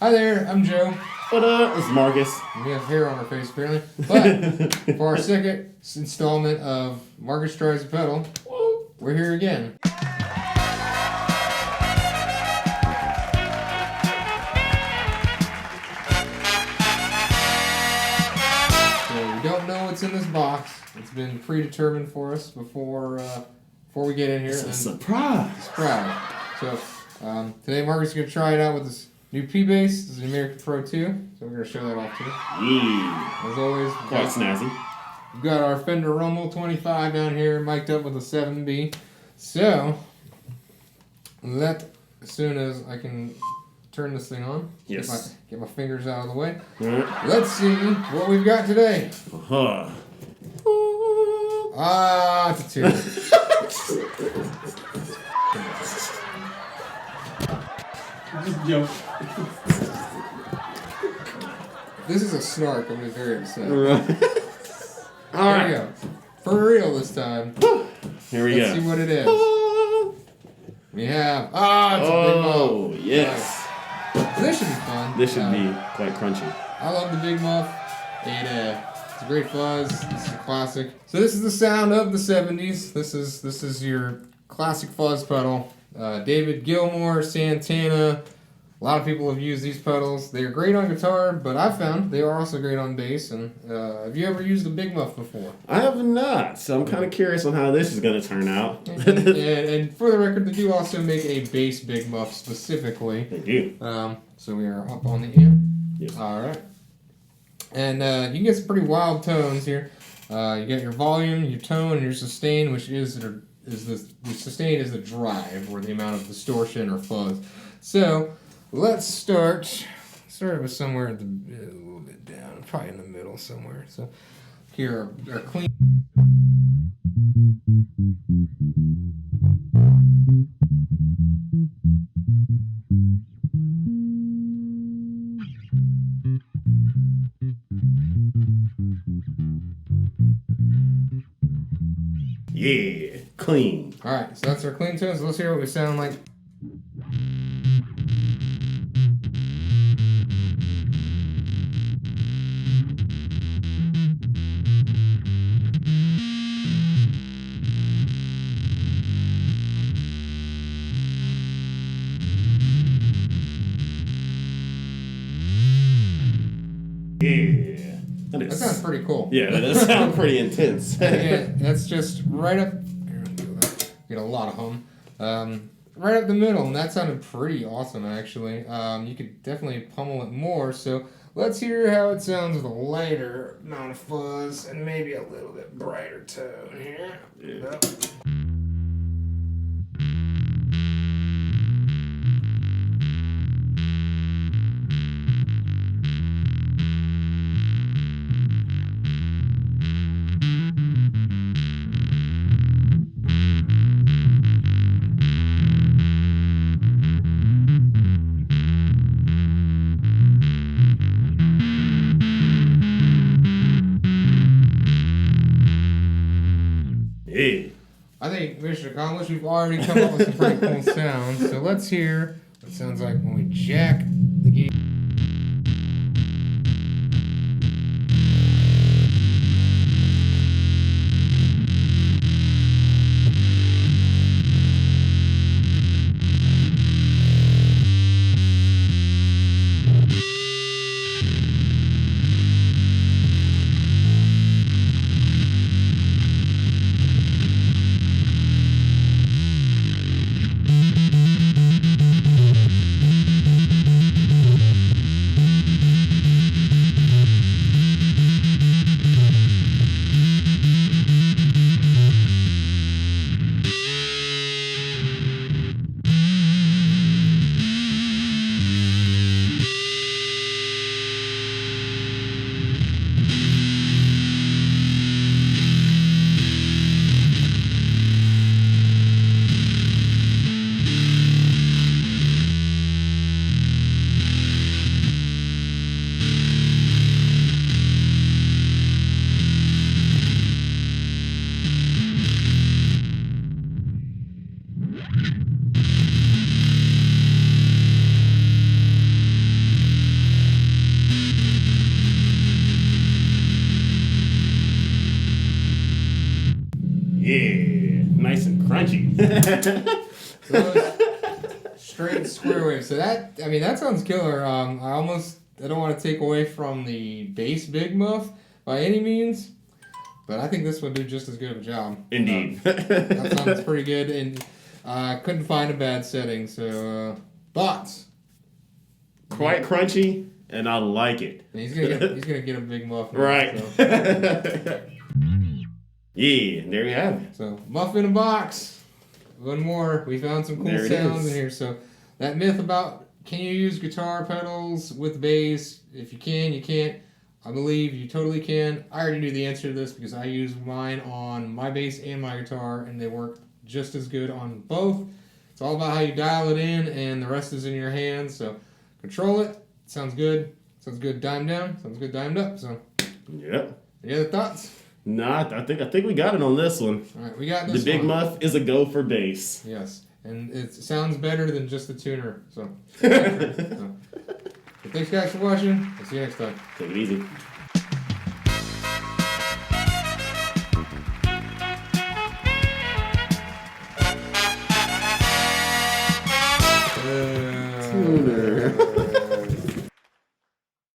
Hi there, I'm Joe. What up? This is Marcus. We have hair on our face apparently. But for our second installment of Marcus Tries a Pedal, we're here again. So we don't know what's in this box. It's been predetermined for us before we get in here. It's a surprise. So today Marcus is going to try it out with this new P-Bass. This is the American Pro 2, so we're going to show that off too. Yeah. As always, Quite snazzy. We've got our Fender Rumble 25 down here, mic'd up with a 7B. So, as soon as I can turn this thing on, yes. Get my fingers out of the way. Right. Let's see what we've got today. Uh-huh. Ah, it's a 2. Just jump. This is a snark. I'm just very upset. All right. There we go. For real this time. Here we Let's go. see what it is. We have... it's a big muff. Oh, yes. Nice. This should be fun. This should be quite crunchy. I love the big muff. It's a great fuzz. This is a classic. So this is the sound of the 70s. This is your classic fuzz pedal. David Gilmour, Santana. A lot of people have used these pedals. They are great on guitar, but I've found they are also great on bass. And have you ever used a big muff before? I have not, so I'm kind of curious on how this is going to turn out. and for the record, they do also make a bass big muff specifically. They do. So we are up on the amp. Yes. All right. And you can get some pretty wild tones here. You got your volume, your tone, and your sustain, which is the sustain is the drive, or the amount of distortion or fuzz. So let's start with somewhere at a little bit down, probably in the middle somewhere. So here are clean. Yeah, clean. All right, so that's our clean tones. Let's hear what we sound like. Yeah. That sounds pretty cool. Yeah, that does sound pretty intense. Yeah, that's just right up. Get a lot of hum. Right up the middle, and that sounded pretty awesome actually. You could definitely pummel it more. So let's hear how it sounds with a lighter amount of fuzz and maybe a little bit brighter tone here. Yeah. Hey. I think mission accomplished. We've already come up with some pretty cool sounds. So let's hear what it sounds like when we jack the gate. Yeah, nice and crunchy. Those straight square waves. So that, I mean, that sounds killer. I don't want to take away from the bass big muff by any means, but I think this would do just as good of a job. Indeed. That sounds pretty good, and couldn't find a bad setting. So thoughts? Quite crunchy, and I like it. And he's gonna get a big muff. Now, Right. So. Yeah, there you have it. So, muff in a box. One more. We found some cool There it sounds is. in here. So, that myth about can you use guitar pedals with bass? If you can, you can't. I believe you totally can. I already knew the answer to this because I use mine on my bass and my guitar, and they work just as good on both. It's all about how you dial it in, and the rest is in your hands. So, control it. Sounds good. Sounds good dimed down. Sounds good dimed up. So, Yep. any other thoughts? Nah, I think we got it on this one. All right, we got The this big one. muff is a go for bass. Yes, and it sounds better than just the tuner. So, so thanks guys for watching. I'll see you next time. Take it easy. Tuner.